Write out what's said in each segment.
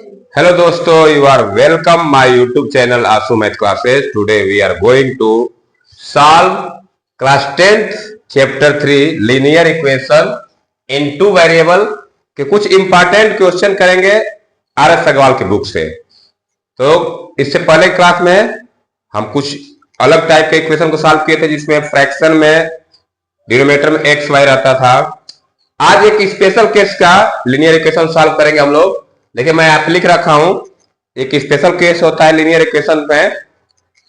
Hello दोस्तों, you are welcome my YouTube channel Asu Math Classes. Today we are going to solve class 10th chapter 3 linear equation in two variable के कुछ important question करेंगे R S Agarwal की book से। तो इससे पहले class में हम कुछ अलग टाइप के इक्वेशन को सॉल्व किए थे जिसमें फ्रैक्शन में डिनोमिनेटर में एक्स वाई रहता था। आज एक स्पेशल केस का लिनियर इक्वेशन सॉल्व करेंगे हम लोग। देखिए मैं आप लिख रखा हूं, एक स्पेशल केस होता है लिनियर इक्वेशन में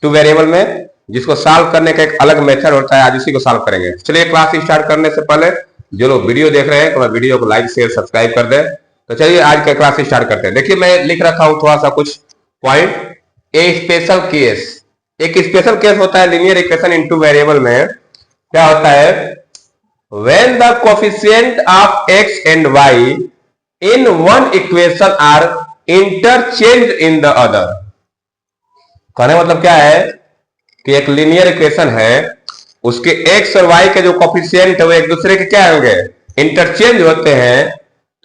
टू वेरिएबल में, जिसको सॉल्व करने का एक अलग मेथड होता है। आज इसी को सॉल्व करेंगे। चलिए क्लास स्टार्ट करने से पहले जो लोग वीडियो देख रहे हैं तो वीडियो को लाइक शेयर सब्सक्राइब कर दें। तो चलिए आज का क्लास स्टार्ट करते हैं। देखिए मैं लिख रखा हूं थोड़ा सा कुछ पॉइंट। ए स्पेशल केस, एक स्पेशल केस होता है linear equation in two variable में। क्या होता है? when the coefficient of x and y in one equation are interchanged in the other। कहने का मतलब क्या है कि एक लिनियर इक्वेशन है, उसके x और y के जो कोफिशिएंट है वो एक दूसरे के क्या होंगे, इंटरचेंज होते हैं।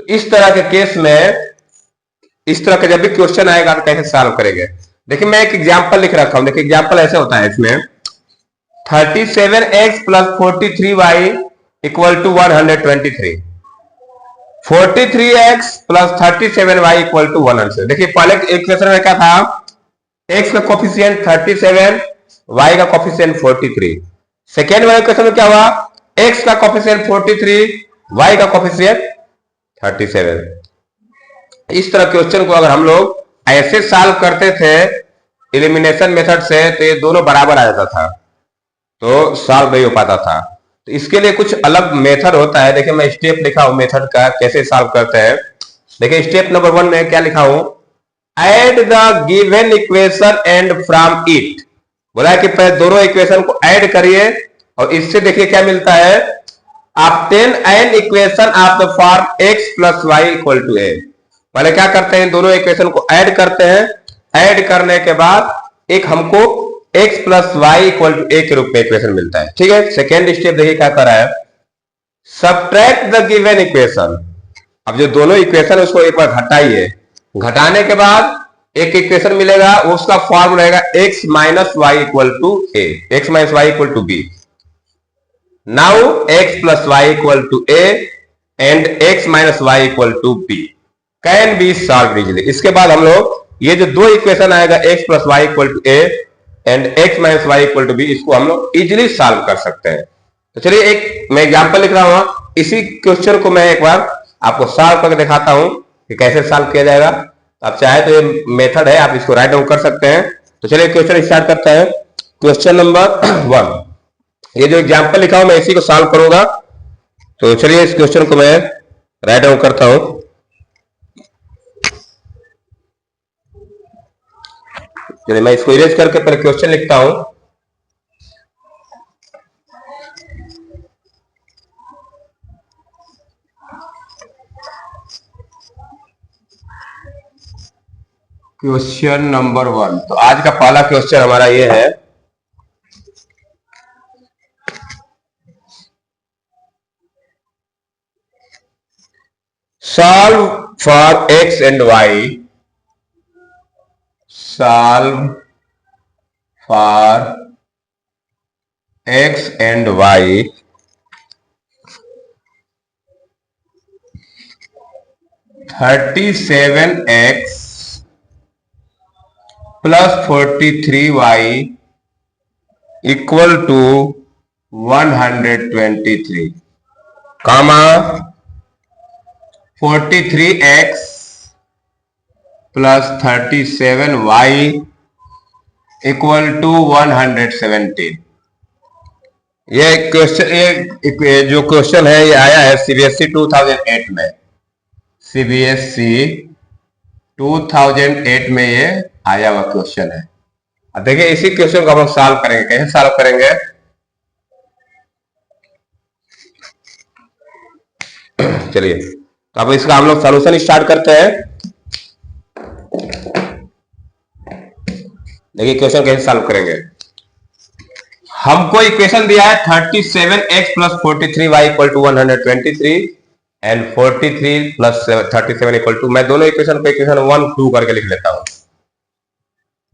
तो इस तरह के केस में, इस तरह का जब भी क्वेश्चन आएगा तो कैसे सॉल्व करेंगे। देखिए मैं एक एग्जांपल लिख रखा हूं। देखिए एग्जांपल ऐसे होता है, इसमें 37x plus 43y equal to 123, 43x plus 37y equal to 100। देखिए पहले इक्वेशन में क्या था, x का कोफिशिएंट 37, y का कोफिशिएंट 43। सेकेंड वाले इक्वेशन में क्या हुआ, x का कोफिशिएंट 43, y का कोफिशिएंट 37। इस तरह क्वेश्चन को अगर हम लोग ऐसे सॉल्व करते थे एलिमिनेशन मेथड से तो ये दोनों बराबर आ जाता था, तो सॉल्व नहीं हो पाता था। तो इसके लिए कुछ अलग मेथड होता है। देखिए मैं स्टेप लिखा हूं मेथड का, कैसे सॉल्व करते हैं। देखिए स्टेप नंबर 1 में क्या लिखा हूं, add the given equation and from it. बोला है कि पहले दोनों इक्वेशन को ऐड करिए और इससे देखिए क्या मिलता है, obtain an equation of the form x plus y equal to a। पहले क्या करते हैं, दोनों इक्वेशन को ऐड करते हैं। ऐड करने के बाद एक हमको x plus y equal to a के रूप में इक्वेशन मिलता है। ठीक है। सेकेंड स्टेप देखिए क्या कर रहा है, सबट्रैक्ट द गिवन इक्वेशन। अब जो दोनों इक्वेशन है उसको एक बार घटाइए। घटाने के बाद एक इक्वेशन मिलेगा, उसका फॉर्म रहेगा x minus y equal to a, x minus y equal to b। Now x plus y equal to a and x minus y equal to b can be solve easily. इसके बाद हम लोग ये जो दो equation आएगा x plus y equal to a and x minus y equal to b, इसको हम लोग इजिली सॉल्व कर सकते हैं। तो चलिए एक मैं एग्जांपल लिख रहा हूं, इसी क्वेश्चन को मैं एक बार आपको सॉल्व करके दिखाता हूं कि कैसे सॉल्व किया जाएगा। आप चाहे तो ये मेथड है, आप इसको राइट डाउन कर सकते हैं। तो चलिए क्वेश्चन स्टार्ट करते हैं। क्वेश्चन नंबर 1, ये जो एग्जाम्पल लिखा हूं मैं इसी को सॉल्व करूंगा। तो चलिए इस क्वेश्चन को मैं राइट डाउन करता हूं। चलिए मैं इसको इरेज करके पहले क्वेश्चन लिखता हूं। क्वेश्चन नंबर 1, तो आज का पहला क्वेश्चन हमारा ये है, solve for x and y, solve for x and y (37x plus 43y equal to 123, comma 43x plus 37y equal to 117। ये क्वेश्चन, ये जो क्वेश्चन है ये आया है सीबीएसई 2008 में। सीबीएसई 2008 में ये आया हुआ क्वेश्चन है। अब देखिए इसी क्वेश्चन को हम सॉल्व करेंगे। कैसे सॉल्व करेंगे, चलिए तो अब इसका हम लोग सॉल्यूशन स्टार्ट करते हैं। देखिए क्वेश्चन कैसे सॉल्व करेंगे। हमको इक्वेशन दिया है 37x plus 43y equal to 123। And 43 plus 37 equal to, मैं दोनों इक्वेशन को इक्वेशन 1 2 करके लिख लेता हूं।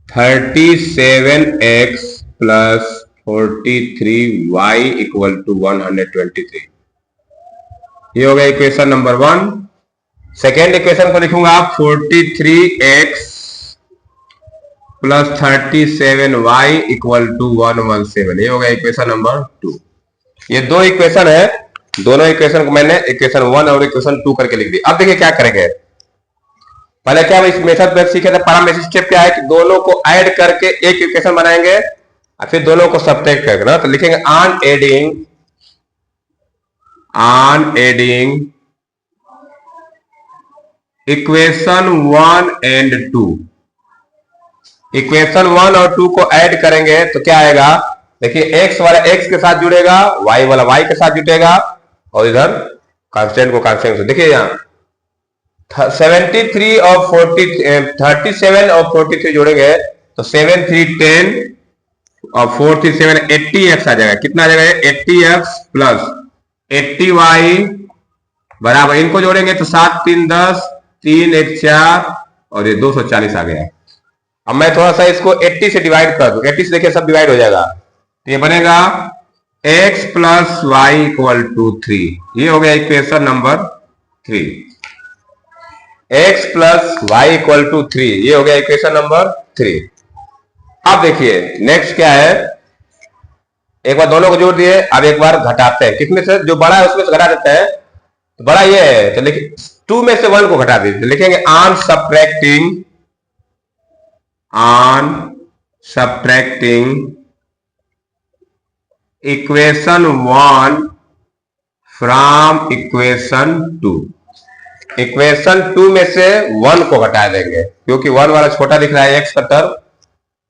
37x plus 43y equal to 123, ये हो गया इक्वेशन नंबर 1। सेकेंड इक्वेशन को लिखूंगा 43x plus 37y equal to 117, ये हो गया इक्वेशन नंबर 2। ये दो इक्वेशन है, दोनों इक्वेशन को मैंने इक्वेशन 1 और इक्वेशन 2 करके लिख दी। अब देखिए क्या करेंगे, पहले क्या इस मेथड में सीखे थे, पैरामीटर स्टेप क्या है कि दोनों को ऐड करके एक इक्वेशन बनाएंगे और फिर दोनों को सब्ट्रैक्ट करके ना, तो लिखेंगे on adding equation 1 and 2, equation 1 और 2 को ऐड करेंगे तो क्या आएगा, देखिए x वाला x के साथ जुड़ेगा, y वाला y के साथ जुटेगा और इधर कांस्टेंट को कांस्टेंट से, देखिए यहाँ 73 और 37 और 43 जोड़ेंगे तो 7 3 10 और 4 3 7 80x आ जाएगा। कितना आ जाएगा, 80x प्लस 80y बराबर, इनको जोड़ेंगे तो 7 3 10 3 1 4 और ये 240 आ गया। अब मैं थोड़ा सा इसको 80 से डिवाइड कर दूं, 80 से देखिए सब डिवाइड हो जाएगा, तो ये बनेगा x plus y equal to 3, ये हो गया equation number 3। x plus y equal to 3, ये हो गया इक्वेशन नंबर 3। अब देखिए नेक्स्ट क्या है, एक बार दोनों को जोड़ दिए, अब एक बार घटाते हैं, कितने से, जो बड़ा है उसमें से घटा देते हैं, तो बड़ा ये है, तो लिखिए 2 में से 1 को घटा दीजिए, तो लिखेंगे on subtracting equation 1 from equation 2, equation 2 में से 1 को घटा देंगे क्योंकि 1 वाला छोटा दिख रहा है x का टर्म,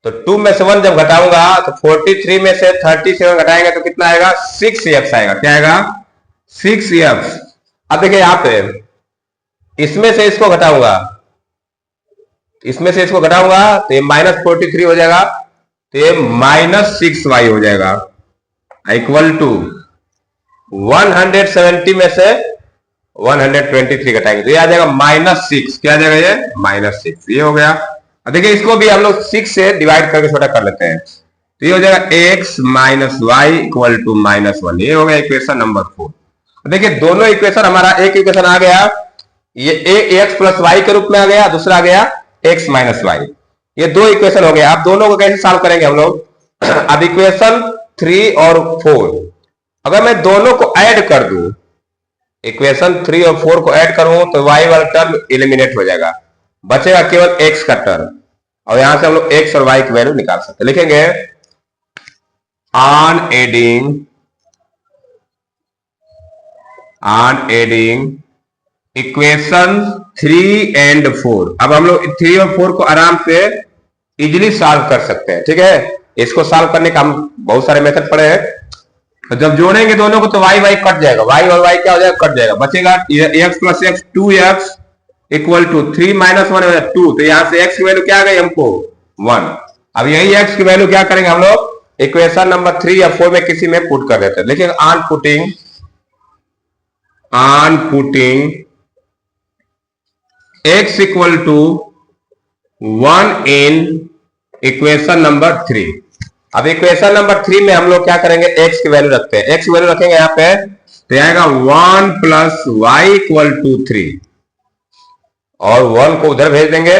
तो 2 में से 1 जब घटाऊंगा तो 43 में से 37 घटाएंगे तो कितना आएगा, 6x आएगा। क्या आएगा, 6x। अब देखिए यहां पे इसमें से इसको घटाऊंगा, इसमें से इसको घटाऊंगा तो ये -43 हो जाएगा, तो ये -6y हो जाएगा इक्वल टू 170 में से 123 घटाएंगे तो ये आ जाएगा -6, क्या आ जाएगा ये, -6, ये हो गया। अब देखिए इसको भी हम लोग 6 से डिवाइड करके छोटा कर लेते हैं, तो ये हो जाएगा x minus y equal to -1, ये हो गया इक्वेशन नंबर 4। देखिए दोनों इक्वेशन, हमारा एक इक्वेशन आ गया, ये x प्लस वाई के रूप में आ गया, दूसरा आ गया x माइनस वाई, ये दो इक्वेशन हो गया। अब दोनों को कैसे सॉल्व करेंगे हम लोग, अब इक्वेशन 3 और 4 अगर मैं दोनों को ऐड कर दूं, इक्वेशन 3 और 4 को ऐड करूं तो y वाला टर्म एलिमिनेट हो जाएगा, बचेगा केवल x का टर्म, और यहां से हम लोग x और y की वैल्यू निकाल सकते हैं। लिखेंगे ऑन एडिंग इक्वेशन 3 एंड 4, अब हम लोग 3 और 4 को आराम से इजिली सॉल्व कर सकते हैं, ठीक है। इसको सॉल्व करने का हम बहुत सारे मेथड पढ़े हैं, तो जब जोड़ेंगे दोनों को तो y y कट जाएगा, y और y क्या हो जाएगा, कट जाएगा, बचेगा x plus x 2x equal to 3 minus 1 2, तो यहां से x की वैल्यू क्या आ गई हमको 1। अब यही x की वैल्यू क्या करेंगे हम लोग, इक्वेशन नंबर 3 या 4 में किसी में पुट कर देते हैं। देखिए on putting x equal to 1 in equation number 3, अब इक्वेशन नंबर 3 में हम लोग क्या करेंगे, x की वैल्यू रखते हैं, x की वैल्यू रखेंगे यहां पे, तो आएगा 1 प्लस वाई इक्वल टू 3, और 1 को उधर भेज देंगे,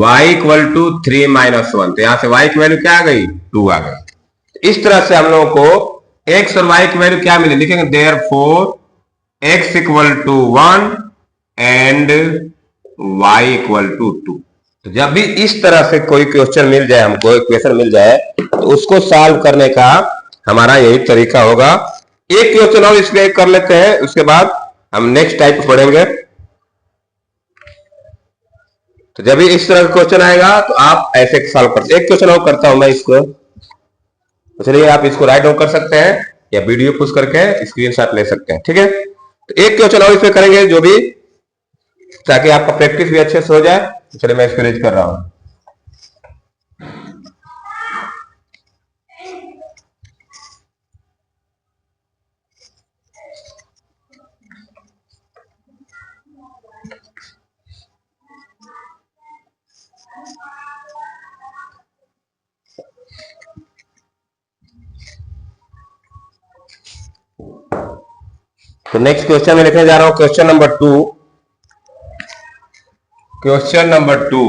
y इक्वल टू 3 माइनस 1, तो यहां से y की वैल्यू क्या आ गई, 2 आ गई। इस तरह से हम लोगों को x और y की वैल्यू क्या मिली, लिखेंगे therefore x equal to 1 and y equal to 2। तो जब भी इस तरह से कोई क्वेश्चन मिल जाए, हमको इक्वेशन मिल जाए, तो उसको सॉल्व करने का हमारा यही तरीका होगा। एक क्वेश्चन और इसलिए कर लेते हैं, उसके बाद हम नेक्स्ट टाइप पढ़ेंगे। तो जब भी इस तरह का क्वेश्चन आएगा तो आप ऐसे सॉल्व करते, एक क्वेश्चन और करता हूं मैं इसको, तो चलिए आप इसको राइट डाउन कर सकते हैं या वीडियो पुश करके स्क्रीनशॉट ले सकते हैं, ठीक है। तो एक क्वेश्चन और इसमें करेंगे जो भी, ताकि आपका प्रैक्टिस भी अच्छे से हो जाए। चलिए मैं इसको रेज कर रहा हूं। तो नेक्स्ट क्वेश्चन में लिखने जा रहा हूं question number 2। Question number 2,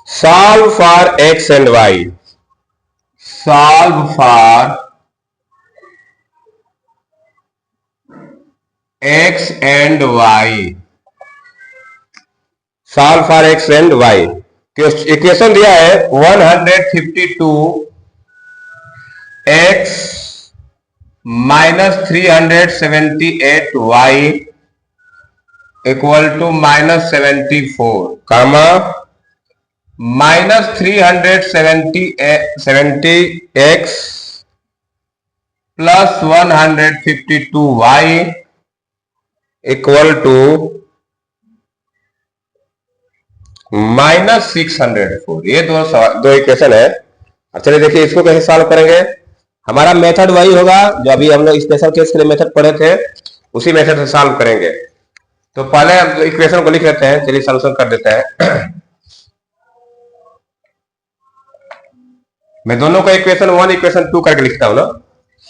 solve for x and y. Solve for x and y. Solve for x and y. Equation दिया है 152 x minus 378 y equal to minus 74 comma minus 370 x plus 152 y equal to minus 604। ये दो equation है। अब चलिए देखिए इसको कैसे सॉल्व करेंगे। हमारा मेथड वही होगा जो अभी हम लोग स्पेशल केस के लिए मेथड पढ़े थे, उसी मेथड से सॉल्व करेंगे। तो पहले हम इक्वेशन को लिख लेते हैं, चलिए सॉल्यूशन कर देते हैं। मैं दोनों को इक्वेशन 1 इक्वेशन 2 करके लिखता हूं ना।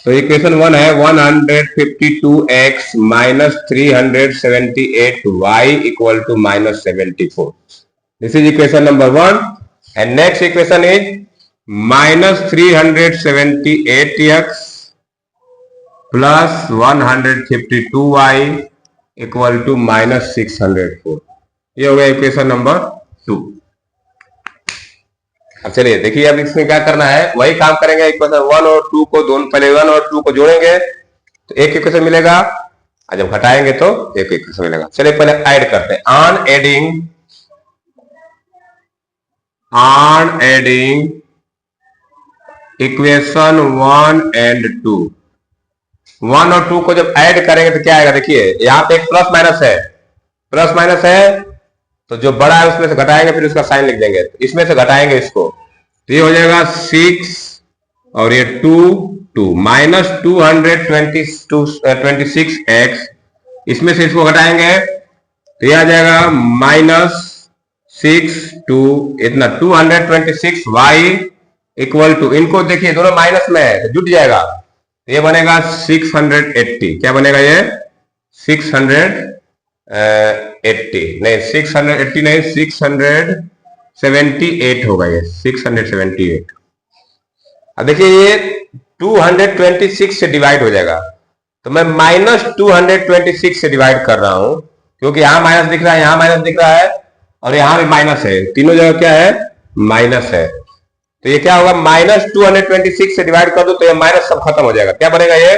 तो इक्वेशन 1 है 152x minus 378 y equal to minus 74। This is equation number 1 and next equation is minus 378x plus 152y equal to minus 604। ये हो गया इक्वेशन नंबर 2। अब चलिए देखिए अब इसमें क्या करना है, वही काम करेंगे। इक्वेशन 1 और 2 को दोनों पहले 1 और 2 को जोड़ेंगे तो एक इक्वेशन मिलेगा, और जब घटाएंगे तो एक इक्वेशन मिलेगा। चलिए पहले ऐड करते हैं। On adding equation 1 and 2। 1 और 2 को जब ऐड करेंगे तो क्या आएगा, देखिए यहां पे एक प्लस माइनस है तो जो बड़ा है उसमें से घटाएंगे, फिर उसका साइन लिख देंगे। तो इसमें से घटाएंगे इसको तो ये हो जाएगा 6 और ये 2 माइनस 226x। इसमें से इसको घटाएंगे तो ये आ जाएगा माइनस 6 इतना 226y इक्वल टू, इनको देखिए दोनों माइनस में है तो जुट जाएगा तो ये बनेगा 680। क्या बनेगा ये 680 नहीं 680 नहीं 678 होगा ये 678। अब देखिए ये 226 से डिवाइड हो जाएगा तो मैं माइनस 226 से डिवाइड कर रहा हूं क्योंकि यहां माइनस दिख रहा है, यहां माइनस दिख रहा है और यहां भी माइनस है, तीनों जगह क्या है माइनस है। तो ये क्या होगा माइनस 226 से डिवाइड कर दो तो ये माइनस सब खत्म हो जाएगा। क्या बनेगा ये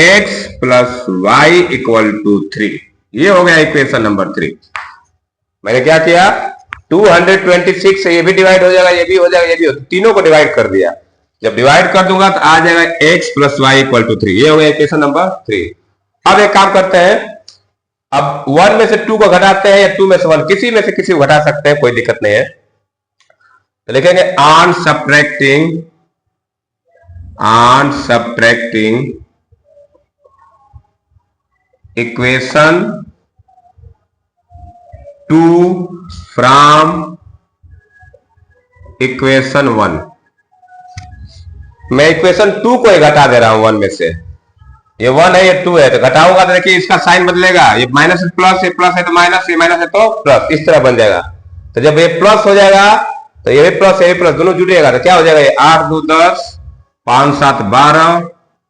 x plus y equal to 3। ये हो गया इक्वेशन नंबर 3। मैंने क्या किया 226 से ये भी डिवाइड हो जाएगा, ये भी हो जाएगा, ये भी हो, तीनों को डिवाइड कर दिया। जब डिवाइड कर दूंगा तो आ जाएगा x plus y equal to 3। ये हो गया इक्वेशन नंबर 3। अब एक काम करते हैं, अब 1 में से 2 को घटाते हैं या 2 में से 1, किसी में से किसी को घटा सकते हैं, कोई दिक्कत नहीं है। तो लिखेंगे on subtracting equation 2 from equation 1। मैं इक्वेशन 2 को ही घटा दे रहा हूं 1 में से। ये 1 है ये 2 है तो घटाऊंगा तो देखिए इसका साइन बदलेगा, ये माइनस है प्लस, ये प्लस है तो माइनस, ये माइनस है तो प्लस, इस तरह बन जाएगा। तो जब ये प्लस हो जाएगा तो ये भी प्लस ये भी प्लस दोनों जुड़ेगा तो क्या हो जाएगा ये 8 2 10 5 7 12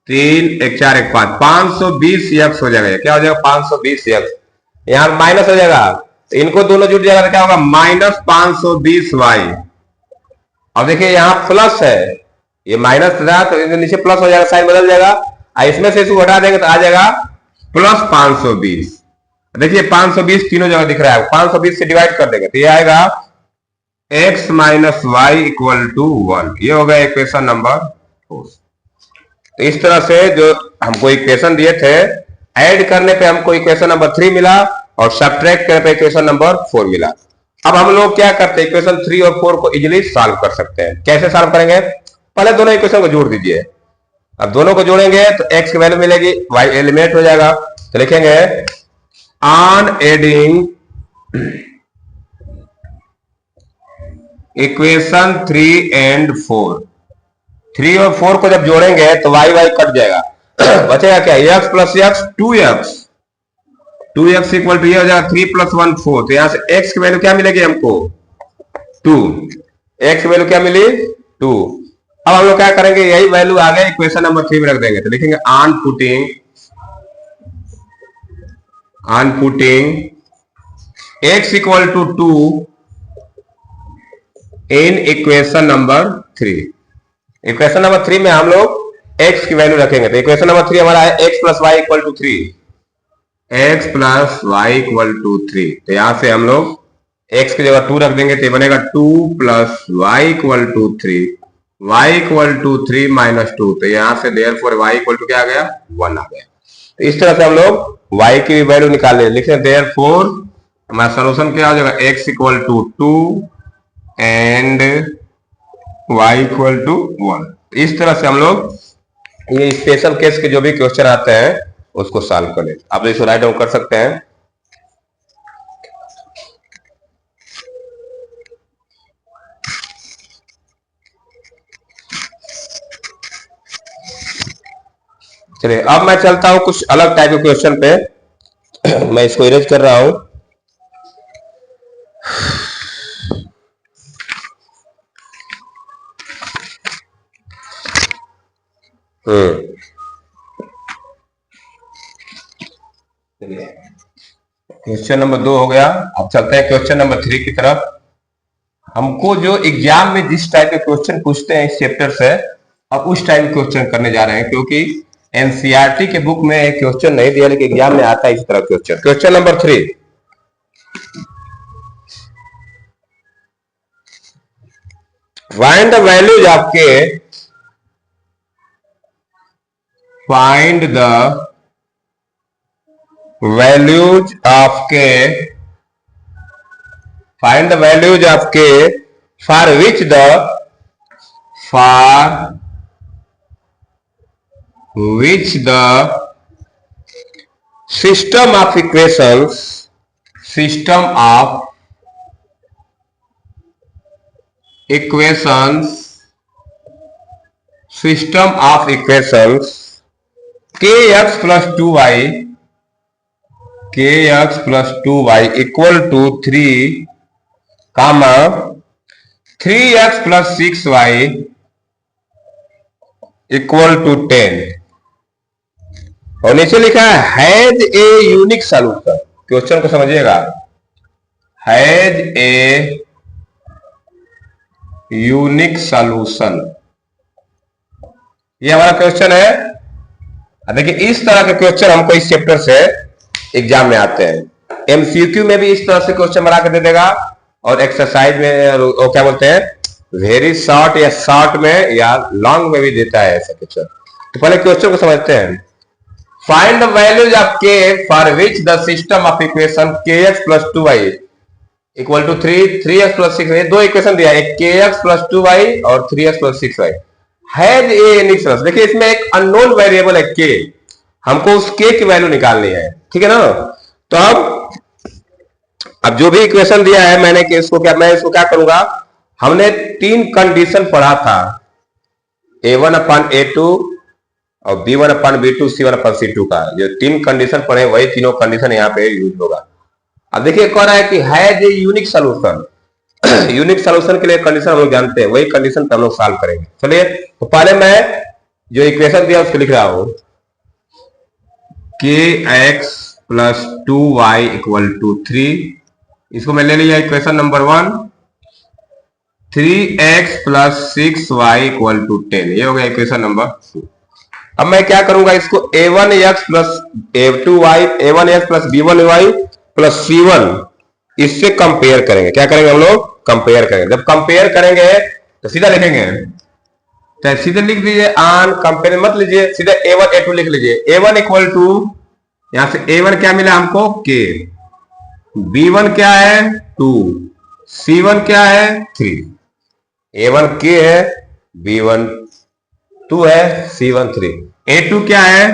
3 1 4 1 5 520 x हो जाएगा। क्या हो जाएगा 520 x। यहां माइनस हो जाएगा तो इनको दोनों जुड़ जाएगा तो क्या होगा माइनस 520y। अब देखिए यहां प्लस है, ये माइनस था तो नीचे प्लस हो जाएगा, साइन बदल जाएगा। इसमें से इसको घटा देंगे तो आ जाएगा प्लस 520। देखिए 520 तीनों जगह दिख रहा है, 520 से डिवाइड कर देंगे तो ये आएगा x minus y equal to 1। ये हो गया इक्वेशन नंबर 4। तो इस तरह से जो हमको इक्वेशन दिए थे ऐड करने पे हमको इक्वेशन नंबर 3 मिला और सब्ट्रैक्ट करने पे इक्वेशन नंबर 4 मिला। अब हम लोग क्या करते हैं इक्वेशन 3 और 4 को इजीली सॉल्व कर सकते हैं। कैसे सॉल्व करेंगे, पहले दोनों इक्वेशन को जोड़ दीजिए। अब दोनों को जोड़ेंगे तो x की वैल्यू मिलेगी, y एलिमिनेट हो जाएगा। तो लिखेंगे ऑन एडिंग इक्वेशन 3 एंड 4। 3 और 4 को जब जोड़ेंगे तो y कट जाएगा। बचेगा क्या, x plus x 2x, 2x equal to ये हो जाएगा 3 + 1 4। तो यहां से x की वैल्यू क्या मिलेगी हमको 2, x की वैल्यू क्या मिली 2। अब हम लोग क्या करेंगे, यही वैल्यू आ गया इक्वेशन नंबर 3 में रख देंगे। तो लिखेंगे on putting x equal to 2 in equation number 3। Equation number 3 में हम लोग x की वैल्यू रखेंगे। तो इक्वेशन नंबर 3 हमारा है x + y = 3, x + y = 3। तो यहां से हम लोग x की जगह 2 रख देंगे, तो बनेगा 2 + y = 3, y = 3 - 2। तो यहां से देयरफॉर y = क्या आ गया 1 आ गया। तो इस तरह से हम लोग y की वैल्यू निकाल ले, लिखते हैं देयरफॉर हमारा सॉल्यूशन क्या हो जाएगा, x = 2 एंड y = 1। इस तरह से हम लोग ये स्पेशल केस के जो भी क्वेश्चन आते हैं उसको सॉल्व कर ले। आप इसको राइट डाउन कर सकते हैं। चलिए अब मैं चलता हूं कुछ अलग टाइप के क्वेश्चन पे। मैं इसको इरेज कर रहा हूं। क्वेश्चन नंबर 2 हो गया। अब चलते हैं क्वेश्चन नंबर 3 की तरफ। हमको जो एग्जाम में जिस टाइप के क्वेश्चन पूछते हैं इस चैप्टर से, अब उस टाइप के क्वेश्चन करने जा रहे हैं, क्योंकि एनसीईआरटी के बुक में एक क्वेश्चन नहीं दिया, लेकिन एग्जाम में आता है इस तरह question. Question number 3, find the values of k, find the values of k, find the values of k for which the system of equations kx plus 2y equal to 3, 3x plus 6y equal to 10। और नीचे लिखा है has a unique solution. Question को समझिएगा, has a unique solution, ये हमारा question है। देखिए इस तरह के क्वेश्चन हमको इस चैप्टर से एग्जाम में आते हैं। एमसीक्यू में भी इस तरह से क्वेश्चन बना के दे देगा, और एक्सरसाइज में वो क्या बोलते हैं वेरी शॉर्ट या शॉर्ट में या लॉन्ग में भी देता है ऐसा क्वेश्चन। तो पहले क्वेश्चन को समझते हैं। Find the values of k for which the system of equation kx plus 2y equal to 3, 3x plus 6y, दो इक्वेशन दिया है, एक kx plus 2y और 3x plus 6y। Has a unique solution. देखिए इसमें एक अननोन वेरिएबल है k, हमको उस k की वैल्यू निकालनी है, ठीक है ना। तो अब जो भी इक्वेशन दिया है मैं इसको क्या करूंगा, हमने 3 कंडीशन पढ़ा था, a1/a2 और b1/b2 c1/c2 का। जो 3 कंडीशन पढ़े वही तीनों कंडीशन यहाँ पे यूज होगा। अब देखिए कह रहा है कि has a unique solution. Unique solution के लिए कंडीशन हम लोग जानते हैं, वही कंडीशन पे हम लोग सॉल्व करेंगे। चलिए तो पहले मैं जो इक्वेशन दिया उसको लिख रहा हूं, kx plus 2y equal to 3, इसको मैं ले लिया equation number 1। 3x plus 6y equal to 10, ये हो गया इक्वेशन नंबर 2। अब मैं क्या करूंगा, इसको a1x plus a2y, a1x plus b1y plus c1 इससे कंपेयर करेंगे। क्या करेंगे हम लोग, कंपेयर करेंगे। जब कंपेयर करेंगे तो सीधा लिखेंगे, तो सीधे लिख दीजिए ऑन कंपेयर, मत लीजिए सीधा a1 a2 लिख लीजिए। a1 इक्वल टू, यहां से a1 क्या मिला हमको k, b1 क्या है 2, c1 क्या है 3। a1 k है, b1 2 है, c1 3। a2 क्या है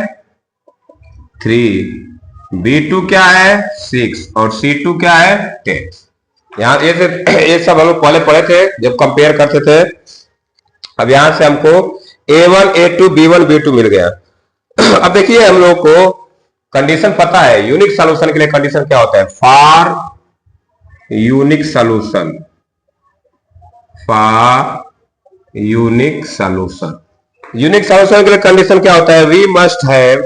3, b2 क्या है 6 और c2 क्या है 10। यहां ये सब हम लोग पहले पढ़े थे जब कंपेयर करते थे। अब यहां से हमको a1 a2 b1 b2 मिल गया। अब देखिए हम लोग को कंडीशन पता है, यूनिक सॉल्यूशन के लिए कंडीशन क्या होता है, for unique solution, for unique solution, unique solution के लिए कंडीशन क्या होता है, we must have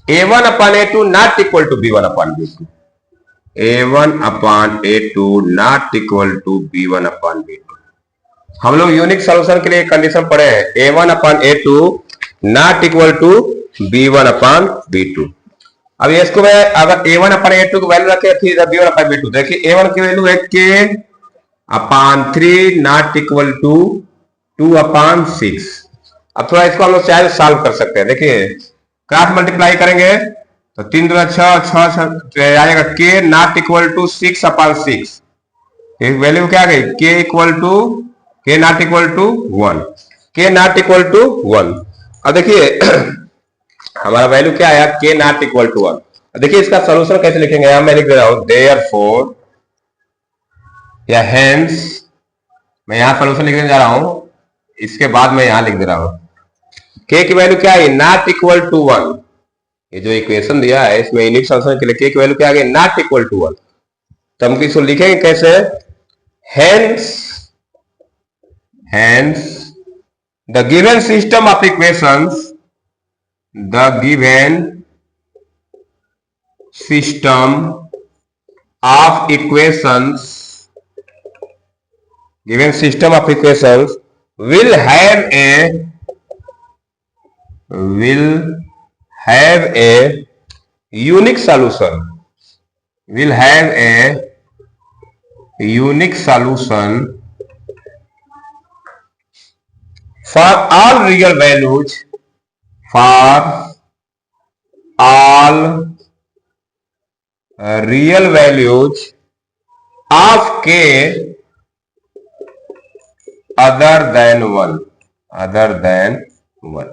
a1 upon a2 not equal to b1 upon b2, a1 upon a2 not equal to b1 upon b2। हम लोग यूनिक सॉल्यूशन के लिए condition पढ़े हैं, a1 upon a2 not equal to b1 upon b2। अब इसको मैं अगर a1 upon a2 की वैल्यू रखे फिर b1 upon b2, देखिए a1 की वैल्यू है k upon 3 not equal to 2 upon 6। अब थोड़ा इसको हम लोग चाहे सॉल्व कर सकते हैं, देखिए क्रॉस मल्टीप्लाई करेंगे तो 3 दूना 6 आएगा के not equal to 6 upon 6, value क्या आ गई के नॉट इक्वल टू 1, के नॉट इक्वल टू 1। अब देखिए हमारा वैल्यू क्या आया, के नॉट इक्वल टू 1। देखिए इसका सोल्यूशन कैसे लिखेंगे, यहां मैं लिख दे रहा हूं देयरफॉर या हेंस, मैं यहां सोल्यूशन लिखने जा रहा हूं, इसके बाद मैं यहां लिख दे रहा हूं के की वैल्यू क्या है, नॉट इक्वल टू 1। ये जो इक्वेशन दिया है इसमें यूनिक सॉल्यूशन के लिए के की वैल्यू क्या आ गई, नॉट इक्वल टू 1। तो हम इसको लिखेंगे कैसे, hence the given system of equations, the given system of equations, given system of equations will have a unique solution, will have a unique solution for all real values, for all real values of k other than 1, other than 1।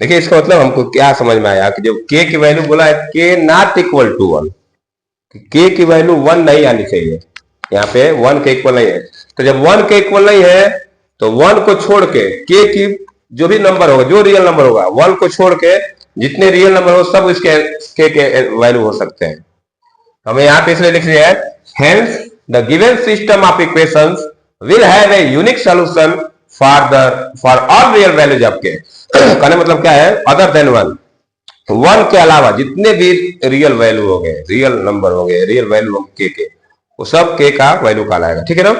देखिए इसका मतलब हमको क्या समझ में आया कि जब k की वैल्यू बोला है k not equal to 1, k की वैल्यू 1 नहीं आनी चाहिए, यहाँ पे 1 के इक्वल नहीं है। तो जब 1 के इक्वल नहीं है तो 1 को छोड़ के k की जो भी नंबर होगा, जो रियल नंबर होगा, 1 को छोड़ के जितने रियल नंबर हो सब इसके k के वैल्यू हो सकते हैं। हमें यहाँ पे इसलिए लिख दिया है hence the given system of equations will have a unique solution for all real values of k। कहने मतलब क्या है, अदर देन 1, 1 के अलावा जितने भी रियल वैल्यू हो गए, रियल नंबर हो गए, रियल वैल्यू के वो सब के का वैल्यू कहलाएगा, ठीक है ना।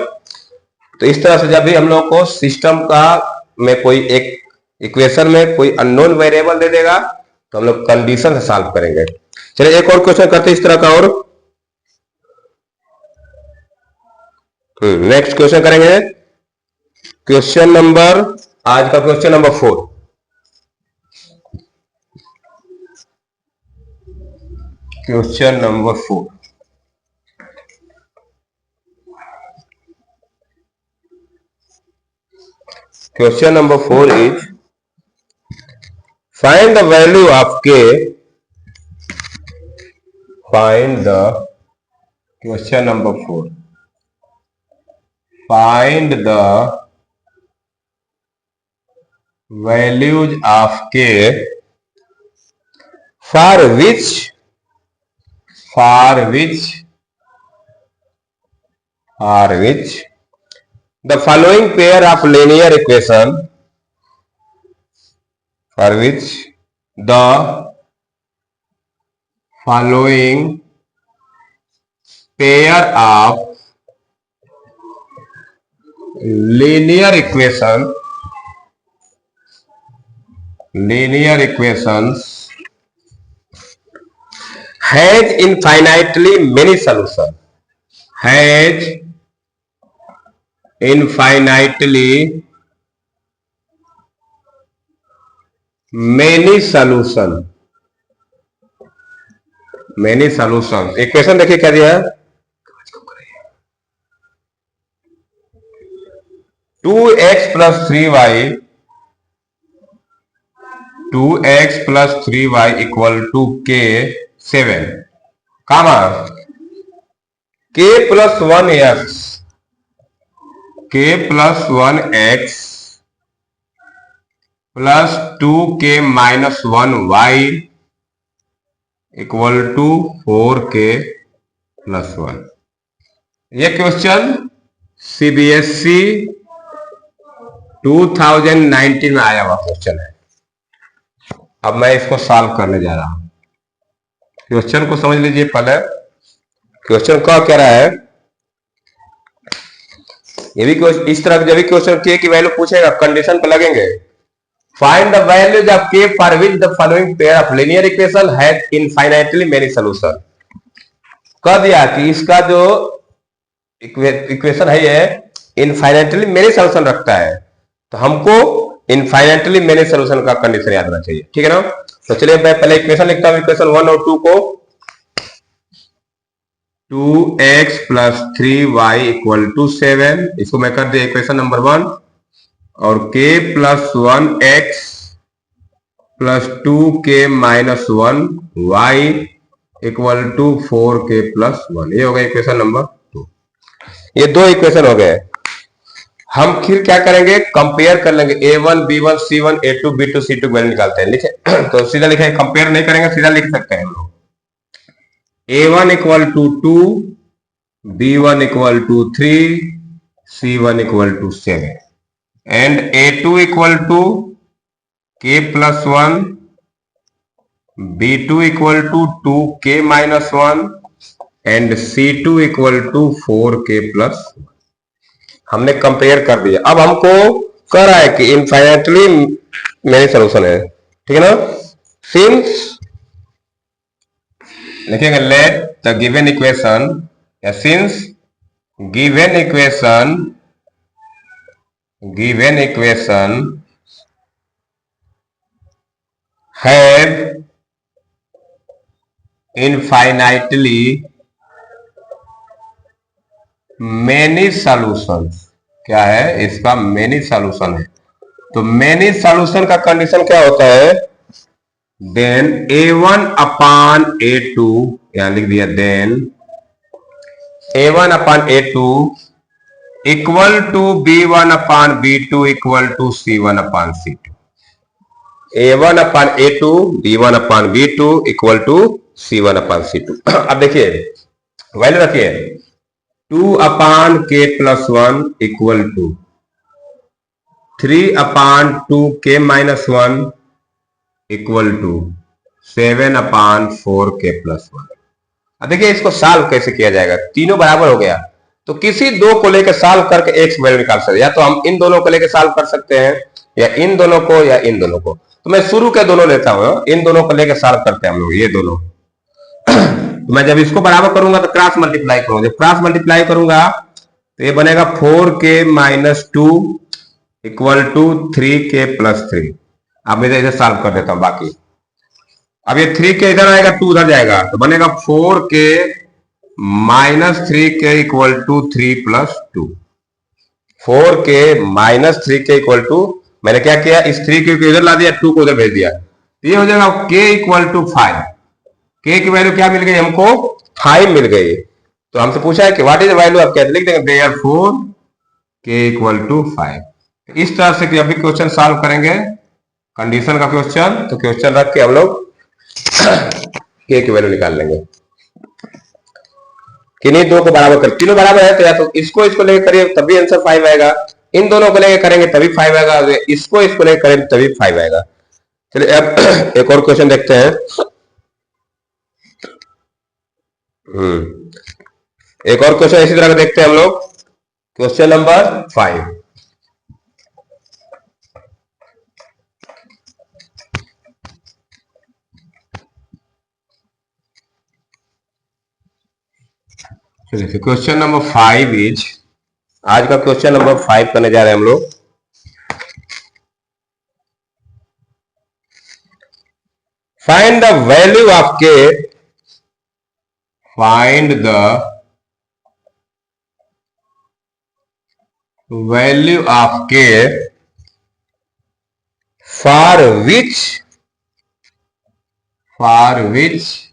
तो इस तरह से जब भी हम लोग को सिस्टम का में कोई एक इक्वेशन में कोई अननोन वेरिएबल दे देगा तो हम लोग कंडीशन से सॉल्व करेंगे। चलिए एक और क्वेश्चन करते हैं इस तरह का, और नेक्स्ट क्वेश्चन करेंगे, क्वेश्चन नंबर, आज का question number 4। Question number 4, question number 4 is find the value of k, find the, question number 4, find the values of k for which the following pair of linear equation, for which the following pair of linear equations has infinitely many solutions, has infinitely many solutions। Equation देखिए क्या दिया है, 2x plus 3y, 2x plus 3y equal to k 7, comma k plus 1x k plus 1x plus 2k minus 1y equal to 4k plus 1। ये question CBSE 2019 में आया हुआ question है। अब मैं इसको सॉल्व करने जा रहा हूं। क्वेश्चन को समझ लीजिए पहले। क्वेश्चन क्या कह रहा है, ये भी इस तरह जब भी क्वेश्चन के की वैल्यू पूछेगा कंडीशन पे लगेंगे। फाइंड द वैल्यूज ऑफ के for which the following pair of linear equation has infinitely many solution. कह दिया कि इसका जो इक्वेशन है ये इनफाइनाइटली मेनी सॉल्यूशन रखता है, तो हमको इनफाइनाइटली मेनी सॉल्यूशन का कंडीशन याद रखना चाहिए, ठीक है ना। तो चलिए मैं पहले इक्वेशन लिखता हूं, इक्वेशन 1 और 2 को। 2x plus 3y equal to 7, इसको मैं कर दिया इक्वेशन नंबर 1। और k plus 1x plus 2k minus 1y equal to 4k plus 1, ये हो गया इक्वेशन नंबर 2। ये दो इक्वेशन हो गए। हम फिर क्या करेंगे, कंपेयर कर लेंगे a1 b1 c1 a2 b2 c2 value निकालते हैं, लिखे तो सीधा लिखे, कंपेयर नहीं करेंगे, सीधा लिख सकते हैं हम लोग। a1 equal to 2, b1 equal to 3, c1 equal to 7 and a2 equal to k plus 1, b2 equal to 2k minus 1 and c2 equal to 4k plus 1। हमने कंपेयर कर दिया। अब हमको कह रहा है कि इनफाइनाइटली मेनी सॉल्यूशन है, ठीक है ना। सिंस लिखेंगे लेट द गिवन इक्वेशन, या since given equation have infinitely many solutions. क्या है इसका, मेनी सॉल्यूशन है। तो मेनी सॉल्यूशन का कंडीशन क्या होता है, देन a1 अपान a2, यहां लिख दिया then a1 upon a2 equal to b1 upon b2 equal to c1 upon c2। a1 upon a2 b1 upon b2 equal to c1 upon c2। अब देखिए value रखिए, 2 upon k plus 1 equal to 3 upon 2k minus 1 equal to 7 upon 4k plus 1। अब देखिए इसको solve कैसे किया जाएगा, तीनों बराबर हो गया तो किसी दो को लेकर सॉल्व करके x वैल्यू निकाल सकते हैं। या तो हम इन दोनों को लेकर सॉल्व कर सकते हैं, या इन दोनों को, या इन दोनों को। तो मैं शुरू के दोनों लेता हूं, इन दोनों को लेकर सॉल्व करते हैं हम लोग, ये दोनों। तो मैं जब इसको बराबर करूंगा तो क्रॉस मल्टीप्लाई करूंगा, जब क्रॉस मल्टीप्लाई करूंगा तो ये बनेगा 4k minus 2 equal to 3k plus 3। अब मैं इधर सॉल्व कर देता हूं बाकी। अब ये 3k इधर आएगा, 2 उधर जाएगा, तो बनेगा 4k minus 3k equal to 3 plus 2। 4k minus 3k equal to, मैंने क्या किया, इस 3k को इधर ला दिया, 2 को उधर भेज दिया, तो ये हो जाएगा k इक्वल टू 5। k की वैल्यू क्या मिल गई हमको, 5 मिल गई। तो हमसे पूछा है कि व्हाट इज द वैल्यू, आप क्या लिख देंगे, देयरफॉर k इक्वल टू 5। इस तरह से अभी क्वेश्चन सॉल्व करेंगे कंडीशन का क्वेश्चन। तो क्वेश्चन रख के हम लोग k की वैल्यू निकाल लेंगे। किन्हीं दो को बराबर कर, तीनों बराबर है तो या तो इसको लेकर करिए तभी आंसर 5 आएगा, इन दोनों को लेकर करेंगे तभी 5 आएगा, इसको लेकर करेंगे तभी 5 आएगा। चलिए अब एक और क्वेश्चन देखते हैं। एक और क्वेश्चन इसी तरह का देखते हैं हम लोग, क्वेश्चन नंबर 5। चलिए क्वेश्चन नंबर 5 इज, आज का क्वेश्चन नंबर 5 करने जा रहे हैं हम लोग। Find the value of k, find the value of k for which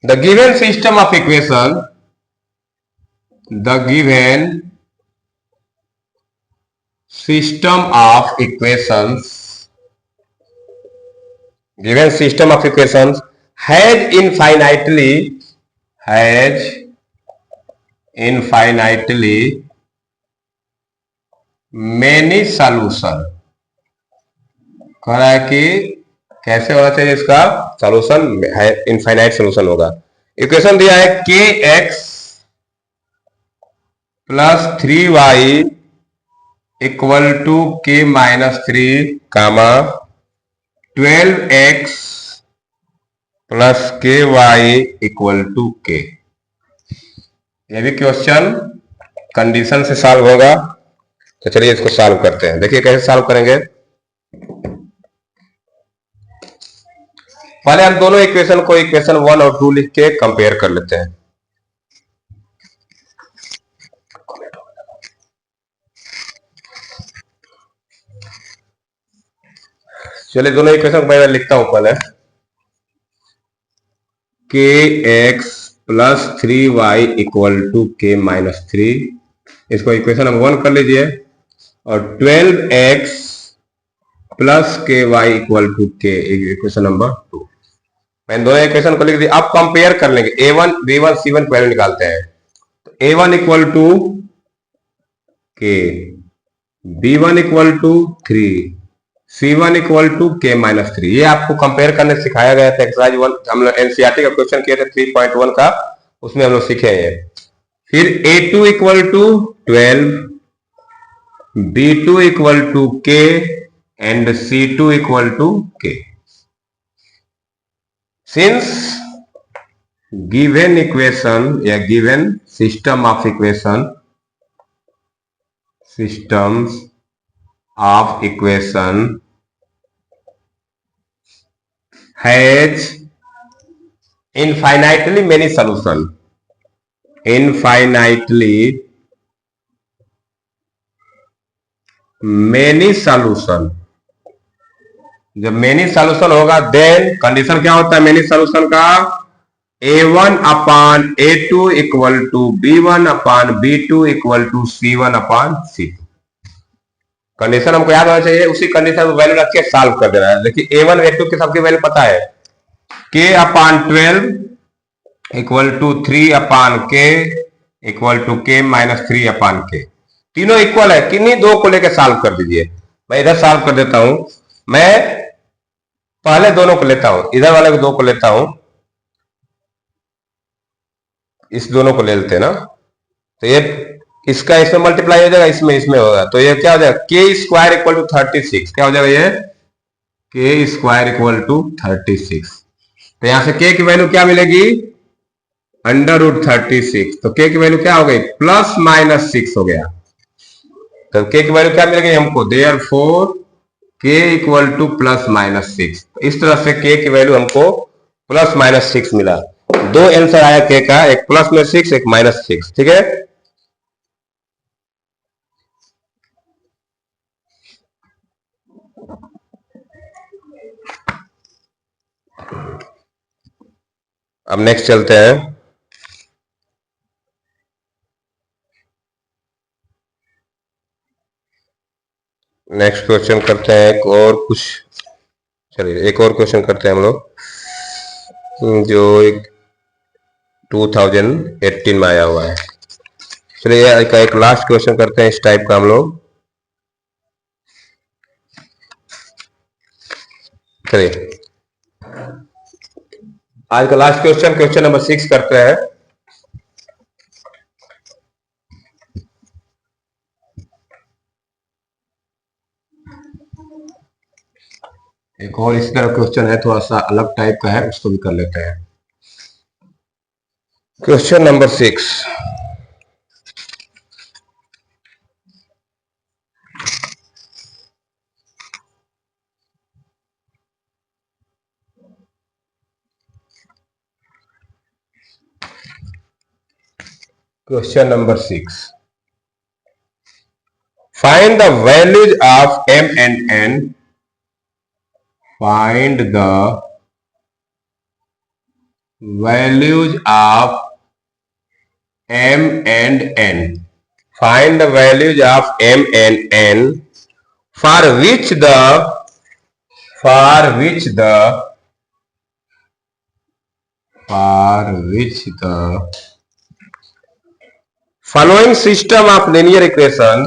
the given system of equation, the given system of equations, given system of equations has infinitely many solution। कह रहा है कि कैसे होना चाहिए इसका सॉल्यूशन, है infinite solution होगा। इक्वेशन दिया है k x plus 3y equal to k minus 3 comma 12x plus k y equal to k. ये भी क्वेश्चन कंडीशन से सॉल्व होगा, तो चलिए इसको सॉल्व करते हैं। देखिए कैसे सॉल्व करेंगे। पहले हम दोनों इक्वेशन को इक्वेशन 1 और 2 लिख के कंपेयर कर लेते हैं। चलिए दोनों इक्वेशन मैं लिखता हूं पहले। K x plus 3y equal to k minus 3, इसको इक्वेशन नंबर 1 कर लीजिए, और 12x plus k y equal to के इक्वेशन नंबर 2। मैंने दोनों इक्वेशन को लिख दिया। अब कंपेयर कर लेंगे, a1 b1 c1 पहले निकालते हैं। तो a1 equal to k, b1 equal to 3, c1 equal to k minus 3। ये आपको कंपेयर करने सिखाया गया था एक्सरसाइज 1, हम लोग एनसीईआरटी का क्वेश्चन किए थे 3.1 का, उसमें हम लोग सीखे हैं। फिर a2 equal to 12, b2 equal to k and c2 equal to k. Since given equation या given system of equation, systems of equation has infinitely many solution, infinitely many solution। जब मेनी सॉल्यूशन होगा then condition क्या होता है many solution का, a1 upon a2 equal to b1 upon b2 equal to c1 upon c2। Condition हमको याद होना चाहिए, उसी कंडीशन को वैल्यू रख के सॉल्व कर देना है। देखिए a1 a2 की सबकी वैल्यू पता है, k upon 12 equal to 3 upon k equal to k minus 3 upon k। तीनों इक्वल है, किन्हीं दो को लेकर सॉल्व कर दीजिए। मैं इधर सॉल्व कर देता हूं, मैं पहले दोनों को लेता हूं, इधर वाले को दो को लेता हूं, इस दोनों को ले लेते हैं ना, तो ये इसका इसमें मल्टीप्लाई हो जाएगा, इसमें इसमें होगा, तो ये क्या हो जाएगा, के स्क्वायर इक्वल टू 36। क्या हो जाएगा ये, के स्क्वायर इक्वल टू 36। तो यहां से के की वैल्यू क्या मिलेगी, अंडर रूट 36। तो के की वैल्यू क्या हो गई, प्लस माइनस 6 हो गया। तो के की वैल्यू क्या मिलेगी हमको, देयरफॉर के इक्वल टू प्लस माइनस 6। इस तरह से के की वैल्यू हमको प्लस माइनस 6 मिला। दो आंसर आया के का, एक प्लस में 6 एक माइनस 6। ठीक है, अब नेक्स्ट चलते हैं। नेक्स्ट क्वेश्चन करते हैं एक और कुछ, चलिए एक और क्वेश्चन करते हैं हम लोग, जो एक 2018 में आया हुआ है। चलिए एक लास्ट क्वेश्चन करते हैं इस टाइप का हम लोग। चलिए आज का लास्ट क्वेश्चन, क्वेश्चन नंबर 6 करते हैं। एक और इस तरह क्वेश्चन है, थोड़ा सा अलग टाइप का है, उसको भी कर लेते हैं। Question number 6, question number 6, find the values of m and n, find the values of m and n, find the values of m and n for which the following system of linear equation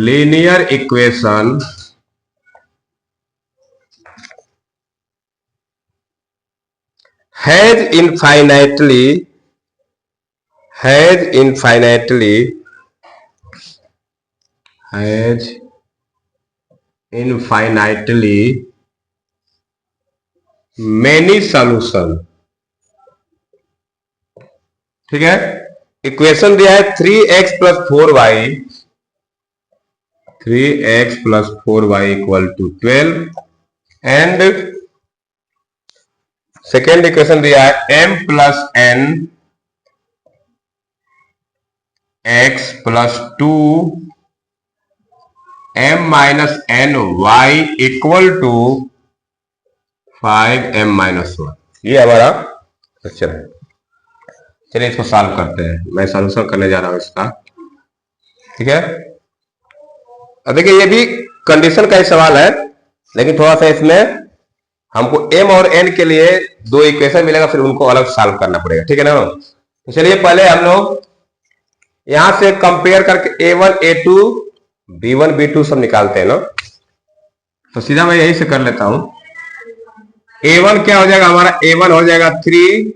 linear equation has infinitely many solution। ठीक है, equation दिया है 3x plus 4y equal to 12 and second equation दिया है m plus n x plus 2 m minus n y equal to 5m minus 1। ये हमारा question है। चलिए इसको सॉल्व करते हैं, मैं सॉल्यूशन करने जा रहा हूं इसका। ठीक है, अब देखिए ये भी कंडीशन का ही सवाल है, लेकिन थोड़ा सा इसमें हमको m और n के लिए दो इक्वेशन मिलेगा, फिर उनको अलग सॉल्व करना पड़ेगा। ठीक है ना। तो चलिए पहले हम लोग यहां से कंपेयर करके a1 a2 b1 b2 सब निकालते हैं ना। तो सीधा मैं यही से कर लेता हूं। a1 क्या हो जाएगा हमारा, a1 हो जाएगा 3,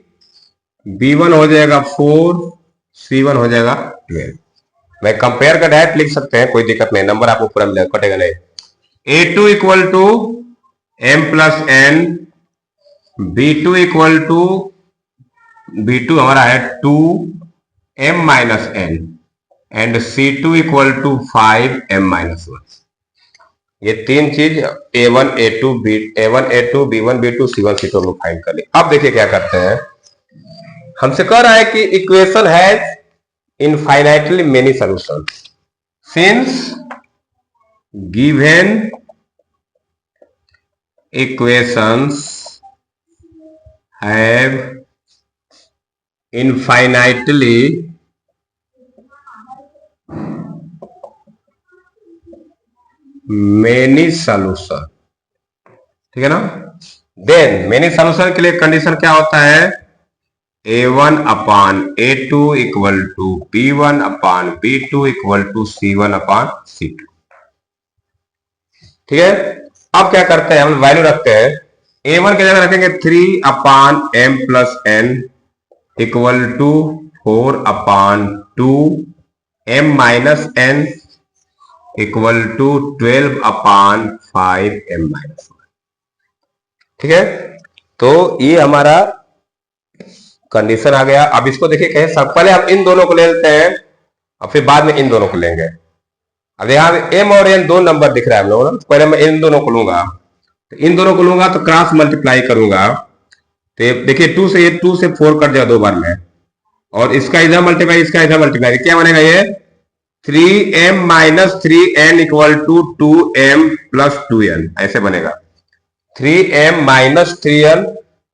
b1 हो जाएगा 4, c1 हो जाएगा 12। मैं कंपेयर का डायरेक्ट लिख सकते हैं, कोई दिक्कत नहीं, नंबर आपको पूरा मिलेगा, कटेगा नहीं। a2 equal to m plus n, b2 equal to b2 हमारा है 2 m minus n and c2 equal to 5 m minus 1। ये तीन चीज a1 a2 b1 b2 c1 c2 लोग फाइंड कर ले। अब देखिए क्या करते हैं, हमसे कह रहा है कि equation has infinitely many solution since given equations have infinitely many solution. ठीक है ना। देन मेनी सॉल्यूशन के लिए कंडीशन क्या होता है, a1 upon a2 equal to b1 upon b2 equal to c1 upon c2। ठीक है, अब क्या करते हैं, हम वैल्यू रखते हैं। a1 की जगह रखेंगे 3 upon m plus n equal to 4 upon 2 m minus n equal to 12 upon 5 m minus 1। ठीक है, तो ये हमारा कंडीशन आ गया। अब इसको देखिए कहे सब, पहले हम इन दोनों को ले लेते हैं और फिर बाद में इन दोनों को लेंगे। अब यहाँ m और n दो नंबर दिख रहा है हम लोगों ना, पहले मैं इन दोनों को लूंगा, तो इन दोनों को लूंगा तो क्रॉस मल्टीप्लाई करूंगा, तो देखिए 2 से 4 कट जाएगा दो बार में, और इसका इधर मल्टीप्लाई इसका इधर मल्टीप्लाई, क्या बनेगा ये 3m minus 3n equal to 2m plus 2n, ऐसे बनेगा। 3m माइनस 3n,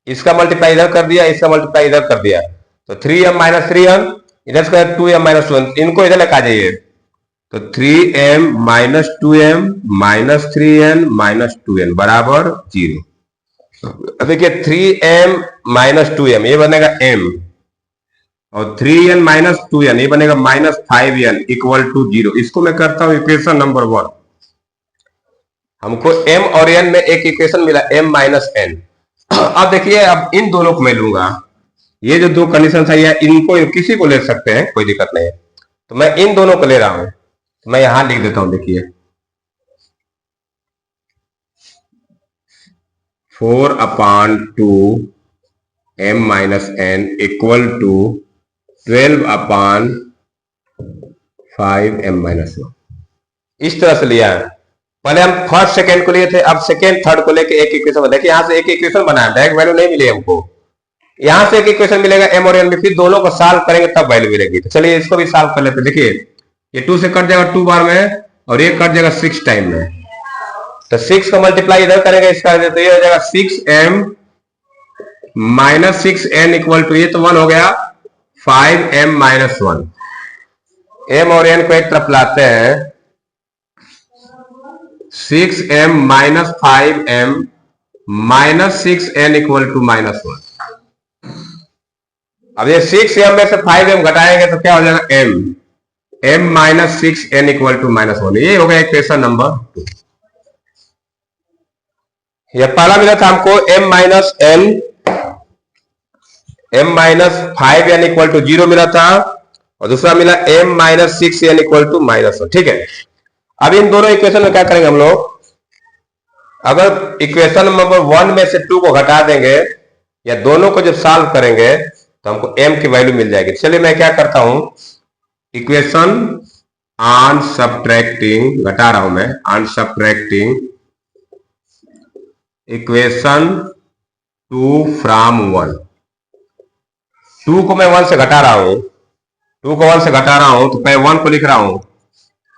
इसका मल्टीप्लाई इधर कर दिया, इसका मल्टीप्लाई इधर कर दिया, तो 3m माइनस 3n इधर से 2m माइनस 1, इनको इधर लगा जाइए, तो 3m minus 2m minus 3n minus 2n बराबर 0। देखिए 3m माइनस 2m ये बनेगा m, और 3n माइनस 2n ये बनेगा माइनस 5n इक्वल टू 0। इसको मैं करता हूं इक्वेशन नंबर 1। हमको m और n में एक इक्वेशन मिला m माइनस n। अब देखिए, अब इन दोनों को मैं लूंगा, ये जो दो कंडीशन है इनको किसी को ले सकते हैं, कोई दिक्कत नहीं है, तो मैं इन दोनों को ले रहा हूं, तो मैं यहां लिख देता हूं। देखिए 4 upon 2 m minus n equal to 12 upon 5 m minus 1। इस तरह से लिया है। पहले हम फर्स्ट सेकेंड को लिए थे, अब सेकेंड थर्ड को लेके एक इक्वेशन देखिए, यहां से एक इक्वेशन बनाया, डायरेक्ट वैल्यू नहीं मिली हमको, यहां से एक इक्वेशन मिलेगा m और n में, फिर दोनों को सॉल्व करेंगे तब वैल्यू मिलेगी। तो चलिए इसको भी सॉल्व कर लेते हैं। देखिए ये 2 से कट जाएगा 2 बार में, और ये कट जाएगा 6 टाइम में, तो 6 का मल्टीप्लाई इधर करेंगे इसका, तो ये हो जाएगा 6m -6n इक्वल टू, ये तो 1 हो गया, 5m - 1। m और n को एक तरफ लाते हैं, 6m - 5m -6n equal to -1। अब ये 6m में से 5m घटाएंगे तो क्या हो जाएगा, m -6n इक्वल टू -1। ये हो गया इक्वेशन नंबर 2। यह पहला मिला था हमको m-5n इक्वल टू 0 मिला था, और दूसरा मिला m -6n इक्वल टू -1। ठीक है, अब इन दोनों इक्वेशन में क्या करेंगे हम लोग, अगर इक्वेशन नंबर 1 में से 2 को घटा देंगे या दोनों को जब सॉल्व करेंगे तो हमको m की वैल्यू मिल जाएगी। चलिए मैं क्या करता हूं, इक्वेशन ऑन सब्ट्रैक्टिंग, घटा रहा हूं मैं, ऑन सब्ट्रैक्टिंग इक्वेशन 2 फ्रॉम 1। 2 को मैं 1 से घटा रहा हूं, 2 को 1 से घटा रहा हूं, तो मैं 1 को लिख रहा हूं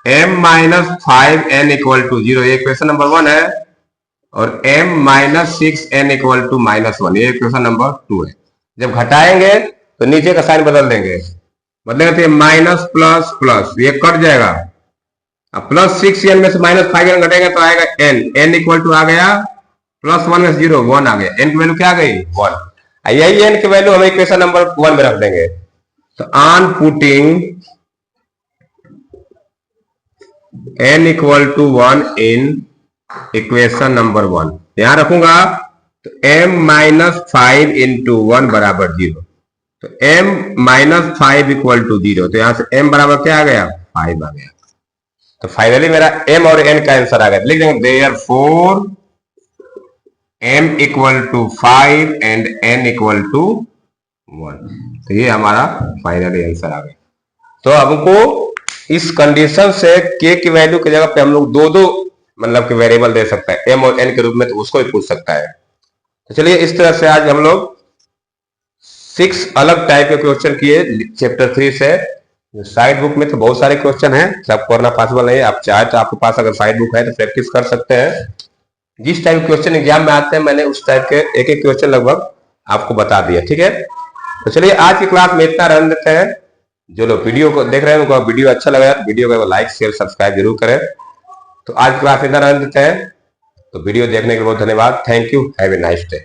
m -5n इक्वल टू 0, ये इक्वेशन नंबर 1 है, और m -6n इक्वल टू -1, ये इक्वेशन नंबर 2 है। जब घटाएंगे तो नीचे का साइन बदल देंगे, बदलेंगे तो माइनस प्लस प्लस, ये कट जाएगा। अब +6n में से -5n घटेगा तो आएगा n इक्वल टू आ गया +1 में 0, 1 आ गया, n की वैल्यू क्या आ गई, 1। यही n की वैल्यू हम इक्वेशन नंबर 1 में रख देंगे। तो on putting n equal to 1 in equation number 1, यहां रखूंगा तो m -5 इंटू 1 बराबर 0, तो m -5 इक्वल टू 0, तो यहां से m बराबर क्या आ गया, 5 आ गया। तो फाइनली मेरा m और n का आंसर आ गया। लिख देंगे therefore m equal to 5 and n equal to 1। तो ये हमारा फाइनली आंसर आ गया। तो हमको इस कंडीशन से k की वैल्यू की जगह पे हम लोग दो मतलब कि वेरिएबल दे सकता है m और n के रूप में, तो उसको भी पूछ सकता है। तो चलिए इस तरह से आज हम लोग 6 अलग टाइप के क्वेश्चन किए चैप्टर 3 से। साइड बुक में तो बहुत सारे क्वेश्चन हैं, सब करना पॉसिबल नहीं है। आप चाहे तो आपके पास अगर साइड बुक है तो प्रैक्टिस कर सकते हैं। जिस टाइप क्वेश्चन एग्जाम में आते हैं मैंने उस टाइप के एक क्वेश्चन लगभग आपको बता दिया। ठीक है, तो चलिए आज की क्लास में इतना रहने देते हैं। जो लोग वीडियो को देख रहे हैं उनको वीडियो अच्छा लगा तो वीडियो को लाइक शेयर सब्सक्राइब जरूर करें। तो आज की क्लास इतना रहने देते हैं। तो वीडियो देखने के लिए बहुत धन्यवाद। Thank you, have a nice day.